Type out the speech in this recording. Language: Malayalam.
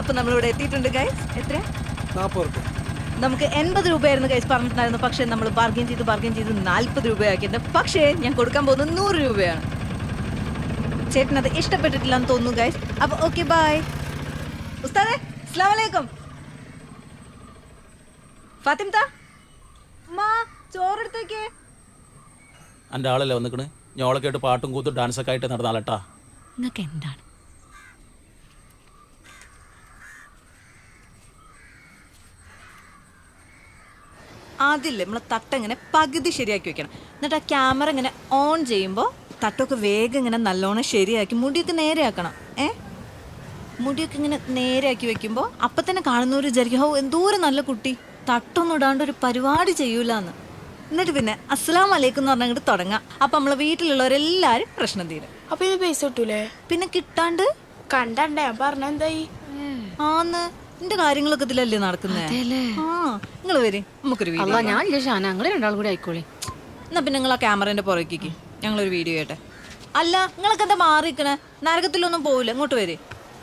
അപ്പൊ നമ്മളിവിടെ എത്തിയിട്ടുണ്ട് ഗൈസ്. എത്രയാ? 40 നമുക്ക് 80 രൂപയായിരുന്നു ഗൈസ് പറഞ്ഞിട്ടുണ്ടായിരുന്നു. പക്ഷെ നമ്മൾ ബാർഗെയിൻ ചെയ്ത് 40 രൂപയാക്കിയിട്ടുണ്ട്. പക്ഷേ ഞാൻ കൊടുക്കാൻ പോകുന്നത് 100 രൂപയാണ്. ചേട്ടനത് ഇഷ്ടപ്പെട്ടിട്ടില്ലെന്ന് തോന്നുന്നു ഗൈസ്. അപ്പൊ ഓക്കെ ബൈ. ഉസ്താദേ അസ്സലാമു അലൈക്കും. ഫാത്തിമ ചോറെടുത്തേക്ക്. എൻ്റെ ആളല്ലേ വന്നിക്കണ്. ഞോളൊക്കെ ആയിട്ട് പാട്ടും കൂത്തും ഡാൻസൊക്കെ ആയിട്ട് നടന്നാലട്ടാ. നിങ്ങൾക്ക് എന്താണ്? ആദ്യമില്ലേ നമ്മളെ തട്ടങ്ങനെ പകുതി ശരിയാക്കി വെക്കണം. എന്നിട്ട് ആ ക്യാമറ ഇങ്ങനെ ഓൺ ചെയ്യുമ്പോൾ തട്ടൊക്കെ വേഗം ഇങ്ങനെ നല്ലോണം ശരിയാക്കി മുടിയൊക്കെ നേരെയാക്കണം. മുടിയൊക്കെ ഇങ്ങനെ നേരെയാക്കി വെക്കുമ്പോൾ അപ്പം തന്നെ കാണുന്നവർ വിചാരിക്കും ഹോ എന്തോരം നല്ല കുട്ടി, തട്ടൊന്നും ഇടാണ്ട് ഒരു പരിപാടി ചെയ്യൂലെന്ന്. എന്നിട്ട് പിന്നെ അസ്സലാമു അലൈക്കും എന്ന് പറഞ്ഞാൽ അങ്ങോട്ട് തുടങ്ങാം. അപ്പം നമ്മളെ വീട്ടിലുള്ളവരെല്ലാവരും പ്രശ്നം തീരും. അപ്പൊ ഇത് പൈസ കിട്ടൂലേ? പിന്നെ കിട്ടാണ്ട് കണ്ടണ്ടേ ഞാൻ പറഞ്ഞ എന്തായി? ആന്ന് എന്റെ കാര്യങ്ങളൊക്കെ ഇതിലല്ലേ നടക്കുന്നേ. ആ നിങ്ങൾ വരും നമുക്കൊരു വീഡിയോ. ഞങ്ങൾ രണ്ടാളും കൂടി ആയിക്കോളി. എന്നാ പിന്നെ നിങ്ങൾ ആ ക്യാമറേന്റെ പുറത്തേക്ക് ഞങ്ങളൊരു വീഡിയോ ചെയ്യട്ടെ. അല്ല നിങ്ങളൊക്കെ എന്താ മാറിക്കണേ? നരകത്തിലൊന്നും പോവില്ല, ഇങ്ങോട്ട് വരെ.